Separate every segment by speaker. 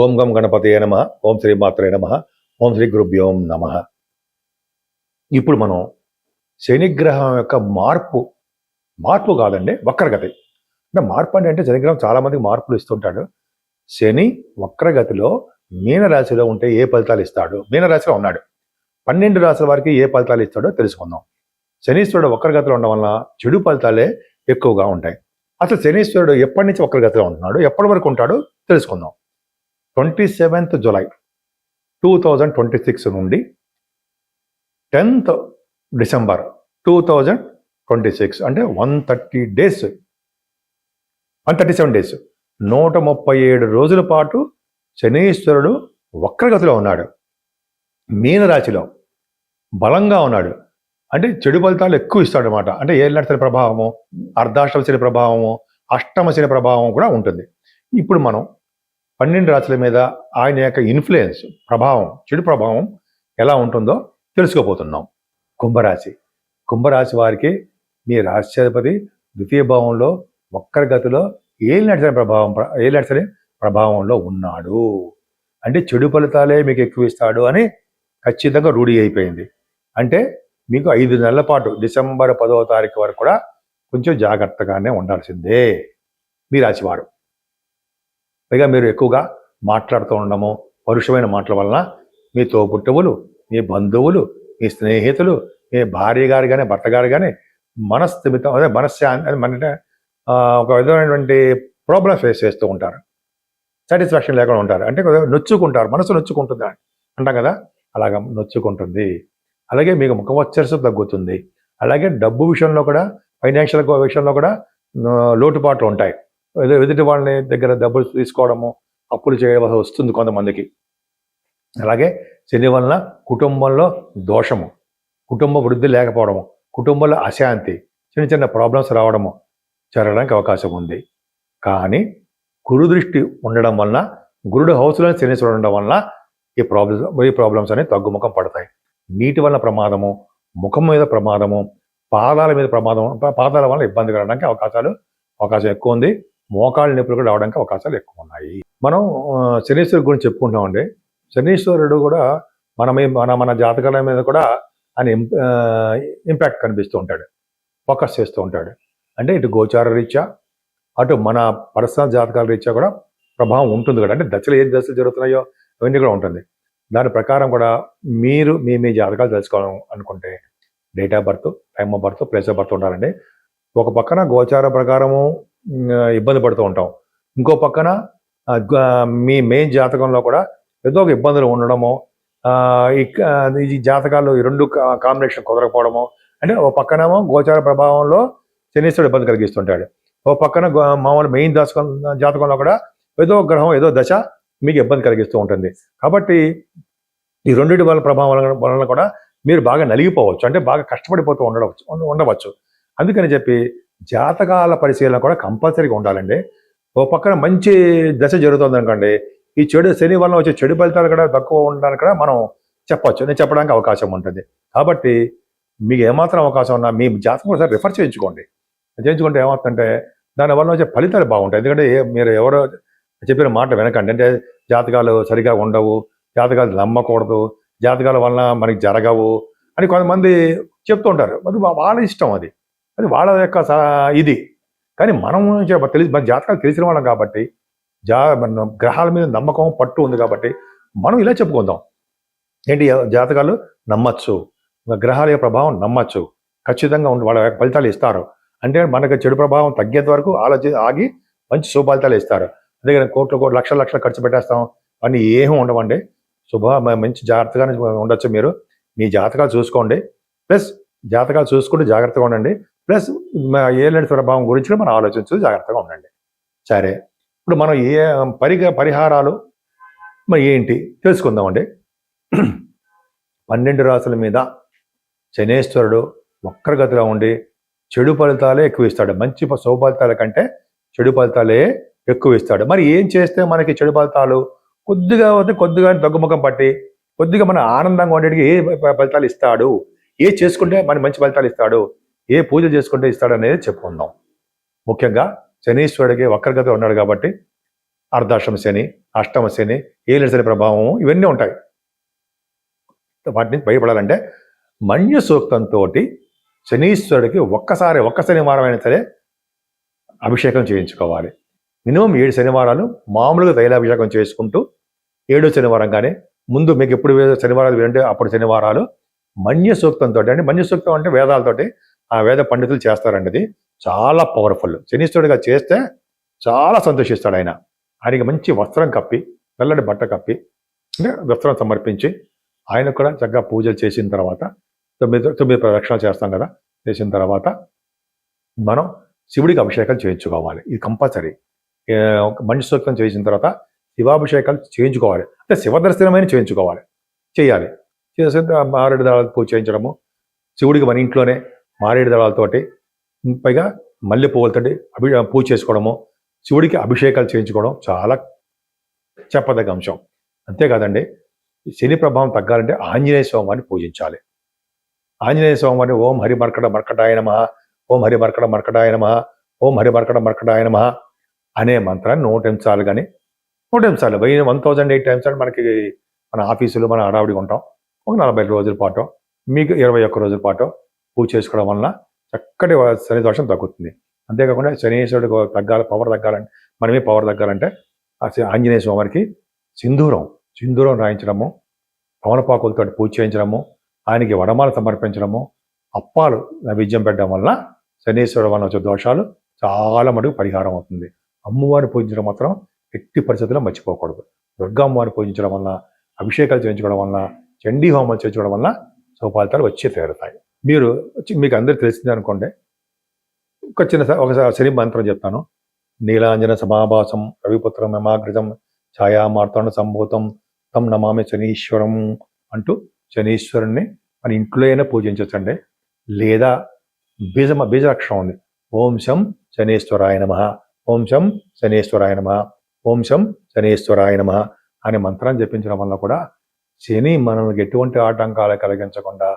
Speaker 1: ఓం గం గణపతయే నమః. ఓం శ్రీ మాత్రే నమః. ఓం శ్రీ గురుభ్యో నమః. ఇప్పుడు మనం శనిగ్రహం యొక్క మార్పు కాదండి, వక్రగతి. అంటే మార్పు అంటే శనిగ్రహం చాలా మందికి మార్పులు ఇస్తుంటాడు. శని వక్రగతిలో మీనరాశిలో ఉంటే ఏ ఫలితాలు ఇస్తాడు, మీనరాశిలో ఉన్నాడు, 12 రాశుల వారికి ఏ ఫలితాలు ఇస్తాడో తెలుసుకుందాం. శనీశ్వరుడు వక్రగతిలో ఉండడం వల్ల చెడు ఫలితాలే ఎక్కువగా ఉంటాయి. అసలు శనీశ్వరుడు ఎప్పటి నుంచి వక్రగతిలో ఉంటున్నాడు, ఎప్పటి వరకు ఉంటాడో తెలుసుకుందాం. 27th జూలై 2026 నుండి 10th డిసెంబర్ 2026 అంటే 137 డేస్ 137 రోజుల పాటు శనీశ్వరుడు వక్రగతిలో ఉన్నాడు. మీనరాశిలో బలంగా ఉన్నాడు. అంటే చెడు ఫలితాలు ఎక్కువ ఇస్తాడు అనమాట. అంటే ఏళ్ళనాటి శని ప్రభావము, అర్ధాష్టమ శని ప్రభావము, అష్టమ శని ప్రభావం కూడా ఉంటుంది. ఇప్పుడు మనం 12 రాశుల మీద ఆయన యొక్క ఇన్ఫ్లుయెన్స్, ప్రభావం, చెడు ప్రభావం ఎలా ఉంటుందో తెలుసుకోబోతున్నాం. కుంభరాశి వారికి మీ రాశ్యాధిపతి ద్వితీయ భావంలో వక్రగతిలో ఏలినాటి ప్రభావంలో ఉన్నాడు. అంటే చెడు ఫలితాలే మీకు ఎక్కువ ఇస్తాడు అని ఖచ్చితంగా రూఢి అయిపోయింది. అంటే మీకు 5 నెలల పాటు డిసెంబర్ 10వ తారీఖు వరకు కూడా కొంచెం జాగ్రత్తగానే ఉండాల్సిందే మీ రాశివారు. పైగా మీరు ఎక్కువగా మాట్లాడుతూ ఉండడము, పరుషమైన మాటల వలన మీ తోబుట్టువులు, మీ బంధువులు, మీ స్నేహితులు, మీ భార్య గారు కానీ భర్త గారు కానీ మనస్థిమితం అదే మనశ్శాంతి అంటే ఒక విధమైనటువంటి ప్రాబ్లమ్ ఫేస్ చేస్తూ ఉంటారు. సాటిస్ఫాక్షన్ లేకుండా ఉంటారు. అంటే నొచ్చుకుంటారు, మనసు నొచ్చుకుంటుంది అంటాం కదా, అలాగా నొచ్చుకుంటుంది. అలాగే మీకు ముఖవచ్చరసు తగ్గుతుంది. అలాగే డబ్బు విషయంలో కూడా, ఫైనాన్షియల్ విషయంలో కూడా లోటుపాట్లు ఉంటాయి. ఎదుటి వాళ్ళని దగ్గర డబ్బులు తీసుకోవడము, అప్పులు చేయవలసి వస్తుంది కొంతమందికి. అలాగే శని వలన కుటుంబంలో దోషము, కుటుంబ వృద్ధి లేకపోవడము, కుటుంబంలో అశాంతి, చిన్న ప్రాబ్లమ్స్ రావడము జరగడానికి అవకాశం ఉంది. కానీ గురు దృష్టి ఉండడం వలన, గురుడు హౌస్లో శనీశ్వరుడు ఉండడం వలన ఈ ప్రాబ్లమ్స్ అనేవి తగ్గుముఖం పడతాయి. నీటి వలన ప్రమాదము, ముఖం మీద ప్రమాదము, పాదాల మీద ప్రమాదం, పాదాల వలన ఇబ్బంది కలగడానికి అవకాశం ఎక్కువ ఉంది. మోకాళ్ళ నొప్పులు కూడా రావడానికి అవకాశాలు ఎక్కువ ఉన్నాయి. మనం శనీశ్వరుడు గురించి చెప్పుకుంటామండి. శనీశ్వరుడు కూడా మన జాతకాల మీద కూడా ఆయన ఇంపాక్ట్ కనిపిస్తూ ఉంటాడు, ఫోకస్ చేస్తూ ఉంటాడు. అంటే ఇటు గోచార రీత్యా, అటు మన పర్సనల్ జాతకాల రీత్యా కూడా ప్రభావం ఉంటుంది కూడా. అంటే ఏ దశలు జరుగుతున్నాయో అవన్నీ కూడా ఉంటుంది. దాని ప్రకారం కూడా మీరు మీ జాతకాలు తెలుసుకోవాలి అనుకుంటే date of birth, time of birth, place of birth ఉండాలండి. ఒక పక్కన గోచార ప్రకారము ఇబ్బంది పడుతూ ఉంటాం, ఇంకో పక్కన మీ మెయిన్ జాతకంలో కూడా ఏదో ఒక ఇబ్బందులు ఉండడము, ఈ జాతకాలు ఈ రెండు కాంబినేషన్ కుదరకపోవడము. అంటే ఒక పక్కనేమో గోచార ప్రభావంలో శనీశ్వరుడు ఇబ్బంది కలిగిస్తుంటాడు, ఓ పక్కన మామూలు మెయిన్ జాతకంలో కూడా ఏదో గ్రహం, ఏదో దశ మీకు ఇబ్బంది కలిగిస్తూ ఉంటుంది. కాబట్టి ఈ రెండింటి వల్ల ప్రభావం వలన కూడా మీరు బాగా నలిగిపోవచ్చు, అంటే బాగా కష్టపడిపోతూ ఉండవచ్చు. అందుకని చెప్పి జాతకాల పరిశీలన కూడా కంపల్సరీగా ఉండాలండి. ఓ పక్కన మంచి దశ జరుగుతుంది అనుకోండి, ఈ శని వలన వచ్చే చెడు ఫలితాలు కూడా తక్కువ ఉండడానికి కూడా మనం నేను చెప్పడానికి అవకాశం ఉంటుంది. కాబట్టి మీకు ఏమాత్రం అవకాశం ఉన్నా మీ జాతకం ఒకసారి రిఫర్ చేయించుకుంటే ఏమవుతుందంటే దానివల్ల వచ్చే ఫలితాలు బాగుంటాయి. ఎందుకంటే మీరు ఎవరో చెప్పిన మాట వినకండి. అంటే జాతకాలు సరిగా ఉండవు, జాతకాలు నమ్మకూడదు, జాతకాల వలన మనకి జరగవు అని కొంతమంది చెప్తూ ఉంటారు. అది వాళ్ళ ఇష్టం, అది వాళ్ళ యొక్క ఇది. కానీ మనం మన జాతకాలు తెలిసిన వాళ్ళం కాబట్టి, గ్రహాల మీద నమ్మకం, పట్టు ఉంది కాబట్టి మనం ఇలా చెప్పుకుందాం. ఏంటి, జాతకాలు నమ్మచ్చు, గ్రహాల యొక్క ప్రభావం నమ్మచ్చు, ఖచ్చితంగా వాళ్ళ ఫలితాలు ఇస్తారు. అంటే మనకు చెడు ప్రభావం తగ్గేంత వరకు ఆగి మంచి శుభ ఫలితాలు ఇస్తారు. అదే కోట్లు లక్షలు ఖర్చు పెట్టేస్తాం, అన్నీ ఏమీ ఉండవండి. మంచి జాగ్రత్తగానే ఉండొచ్చు. మీరు మీ జాతకాలు చూసుకోండి, ప్లస్ జాతకాలు చూసుకుంటూ జాగ్రత్తగా ఉండండి, ప్లస్ ఏలినాటి ప్రభావం గురించి మనం ఆలోచించు జాగ్రత్తగా ఉండండి. సరే, ఇప్పుడు మనం పరిహారాలు మరి ఏంటి తెలుసుకుందామండి. 12 రాశుల మీద శనేశ్వరుడు వక్రగతిలో ఉండి చెడు ఫలితాలే ఎక్కువ ఇస్తాడు. మంచి శుభ ఫలితాల కంటే చెడు ఫలితాలే ఎక్కువ ఇస్తాడు. మరి ఏం చేస్తే మనకి చెడు ఫలితాలు కొద్దిగా తగ్గుముఖం పట్టి కొద్దిగా మన ఆనందంగా ఉండేటికి ఏ ఫలితాలు ఇస్తాడు, ఏ చేసుకుంటే మన మంచి ఫలితాలు ఇస్తాడు, ఏ పూజ చేసుకుంటే ఇస్తాడు అనేది చెప్పుకుందాం. ముఖ్యంగా శనీశ్వరుడికి వక్రగతి ఉన్నాడు కాబట్టి అర్ధాష్టమ శని, అష్టమ శని, ఏలిన శని ప్రభావం ఇవన్నీ ఉంటాయి. వాటి నుంచి బయటపడాలంటే మన్య సూక్తంతో శనీశ్వరుడికి ఒక్క శనివారం అయినా సరే అభిషేకం చేయించుకోవాలి. మినిమం 7 శనివారాలు మామూలుగా తైలాభిషేకం చేసుకుంటూ 7వ శనివారం కానీ ముందు మీకు ఎప్పుడు శనివారాలు వినంటే అప్పుడు శనివారాలు మన్య సూక్తంతో, అంటే మన్య సూక్తం అంటే వేదాలతోటి ఆ వేద పండితులు చేస్తారండి. అది చాలా పవర్ఫుల్. శనీశ్వరుడిగా చేస్తే చాలా సంతోషిస్తాడు ఆయన. ఆయనకి మంచి వస్త్రం కప్పి, తెల్లటి బట్ట కప్పి, అంటే వస్త్రం సమర్పించి ఆయన కూడా చక్కగా పూజలు చేసిన తర్వాత 9 ప్రదక్షిణాలు చేస్తాం కదా, చేసిన తర్వాత మనం శివుడికి అభిషేకాలు చేయించుకోవాలి. ఇది కంపల్సరీ. మనిషి సూక్తం చేసిన తర్వాత శివాభిషేకాలు చేయించుకోవాలి. అంటే శివదర్శనమైన చేయాలి. చేసి మారేడు దళాలతో పూజ చేయించడము, శివుడికి మన ఇంట్లోనే మారేడు దళాలతోటి, పైగా మల్లె పువ్వులతోటి పూజ చేసుకోవడము, శివుడికి అభిషేకాలు చేయించుకోవడం చాలా చెప్పదగ్గ అంశం. అంతేకాదండి, శని ప్రభావం తగ్గాలంటే ఆంజనేయ స్వామిని పూజించాలి. ఆంజనేయ స్వామిని ఓం హరి మర్కట మర్కటాయ నమః, ఓం హరి మర్కట మర్కటాయ నమః, ఓం హరి మర్కట మర్కటాయ నమః అనే మంత్రాన్ని 108 సార్లు కానీ 108 సార్లు 1008 టైమ్స్ అంటే మనకి మన ఆఫీసులో మన హడావిడిగా ఉంటాం. ఒక 40 రోజుల పాటు, మీకు 21 రోజుల పాటు పూజ చేసుకోవడం వలన చక్కటి శని దోషం తగ్గుతుంది. అంతేకాకుండా శనీశ్వరుడు పవర్ తగ్గాలంటే, మనమే పవర్ తగ్గాలంటే ఆంజనేయ స్వామికి సింధూరం రాయించడము, తమలపాకులతో పూజ చేయించడము, ఆయనకి వడమాల సమర్పించడము, అప్పాలు నైవేద్యం పెట్టడం వల్ల శనీశ్వరుడు వలన వచ్చే దోషాలు చాలా మటుకు పరిహారం అవుతుంది. అమ్మవారిని పూజించడం మాత్రం ఎట్టి పరిస్థితుల్లో మర్చిపోకూడదు. దుర్గమ్మవారిని పూజించడం వల్ల, అభిషేకాలు చేయించుకోవడం వల్ల, చండీ హోమాలు చేయించుకోవడం వల్ల సౌఫలితాలు వచ్చి తీరుతాయి. మీకు అందరికీ తెలిసిందే అనుకోండి, ఒక శని మంత్రం చెప్తాను. నీలాంజన సమాభాసం రవిపుత్రం యమాగ్రజం ఛాయామార్తాండ సంభూతం తం నమామి శనీశ్వరం అంటూ శనీశ్వరుణ్ణి మన ఇంట్లో అయినా పూజించవచ్చండి. లేదా బీజాక్షరం ఉంది, ఓం శం శనేశ్వరాయ నమః, ఓం శం శనేశ్వరాయ నమః, ఓం శం శనేశ్వరాయ నమః అనే మంత్రాన్ని జపించడం వల్ల కూడా శని మనకు ఎటువంటి ఆటంకాలు కలిగించకుండా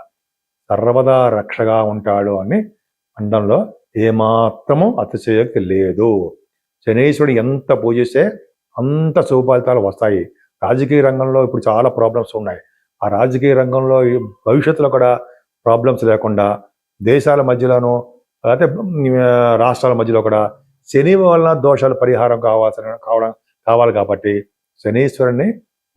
Speaker 1: సర్వదా రక్షగా ఉంటాడు అని అనడంలో ఏమాత్రము అతిశయోక్తి లేదు. శనీశ్వరుడు ఎంత పూజిస్తే అంత శుభఫలితాలు వస్తాయి. రాజకీయ రంగంలో ఇప్పుడు చాలా ప్రాబ్లమ్స్ ఉన్నాయి. ఆ రాజకీయ రంగంలో భవిష్యత్తులో కూడా ప్రాబ్లమ్స్ లేకుండా, దేశాల మధ్యలోనూ లేకపోతే రాష్ట్రాల మధ్యలో కూడా శని వలన దోషాలు పరిహారం కావాలి కాబట్టి శనీశ్వరుని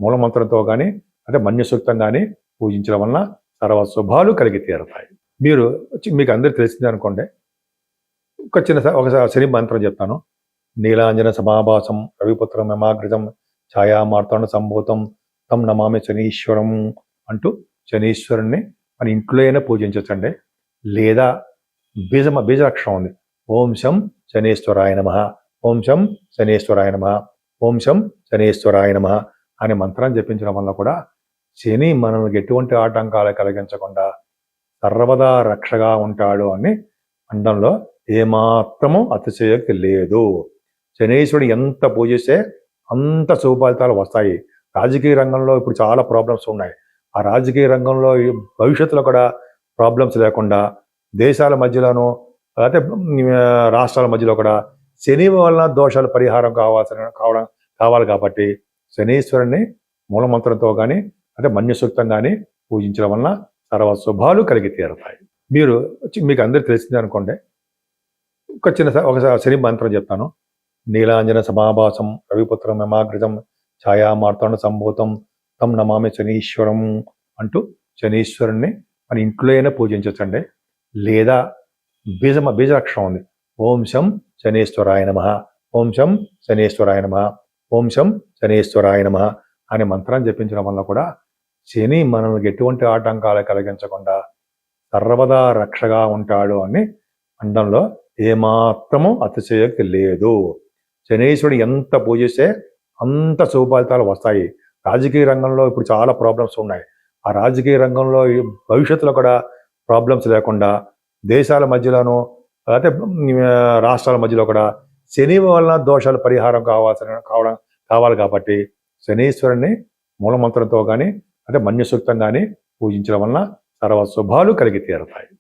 Speaker 1: మూలమంత్రంతో కానీ అంటే మన్య సూక్తం కానీ పూజించడం వలన సర్వ శుభాలు కలిగి తీరుతాయి. మీకు అందరికీ తెలిసిందే అనుకోండి, ఒక శని మంత్రం చెప్తాను. నీలాంజన సమాభాసం రవిపుత్రం యమాగ్రజం ఛాయామార్తాండ సంభూతం తం నమామి శనీశ్వరం అంటూ శనీశ్వరుణ్ణి మన ఇంట్లో అయినా పూజించవచ్చండి. లేదా బీజాక్షరం ఉంది, ఓం శం శనేశ్వరాయ నమః, ఓం శం శనేశ్వరాయ నమః, ఓం శం శనేశ్వరాయ నమః అనే మంత్రాన్ని జపించడం వల్ల కూడా శని మనకు ఎటువంటి ఆటంకాలు కలిగించకుండా సర్వదా రక్షగా ఉంటాడు అని అనడంలో ఏమాత్రము అతిశయోక్తి లేదు. శనీశ్వరుడు ఎంత పూజిస్తే అంత శుభఫలితాలు వస్తాయి. రాజకీయ రంగంలో ఇప్పుడు చాలా ప్రాబ్లమ్స్ ఉన్నాయి. ఆ రాజకీయ రంగంలో భవిష్యత్తులో కూడా ప్రాబ్లమ్స్ లేకుండా, దేశాల మధ్యలోనూ లేకపోతే రాష్ట్రాల మధ్యలో కూడా శని వలన దోషాలు పరిహారం కావాలి కాబట్టి శనీశ్వరుని మూలమంత్రంతో కానీ అంటే మన్య సూక్తం కానీ పూజించడం వలన సర్వ శుభాలు కలిగి తీరుతాయి. మీకు అందరికీ తెలిసిందే అనుకోండి, ఒక శని మంత్రం చెప్తాను. నీలాంజన సమాభాసం రవిపుత్రం యమాగ్రజం ఛాయామార్తాండ సంభూతం తం నమామి శనీశ్వరం అంటూ శనీశ్వరుణ్ణి మన ఇంట్లో అయినా పూజించవచ్చండి. లేదా బీజాక్షరం ఉంది, ఓం శం శనేశ్వరాయ నమః, ఓం శం శనేశ్వరాయ నమః, ఓం శం శనేశ్వరాయ నమః అనే మంత్రాన్ని జపించడం వల్ల కూడా శని మనకు ఎటువంటి ఆటంకాలు కలిగించకుండా సర్వదా రక్షగా ఉంటాడు అని అనడంలో ఏమాత్రము అతిశయోక్తి లేదు. శనీశ్వరుడు ఎంత పూజిస్తే అంత శుభఫలితాలు వస్తాయి. రాజకీయ రంగంలో ఇప్పుడు చాలా ప్రాబ్లమ్స్ ఉన్నాయి. ఆ రాజకీయ రంగంలో భవిష్యత్తులో కూడా ప్రాబ్లమ్స్ లేకుండా, దేశాల మధ్యలోనూ లేకపోతే రాష్ట్రాల మధ్యలో కూడా శని వలన దోషాలు పరిహారం కావాలి కాబట్టి శనీశ్వరుని మూలమంత్రంతో కానీ అంటే మన్య సూక్తం కానీ పూజించడం వలన సర్వ శుభాలు కలిగి తీరుతాయి.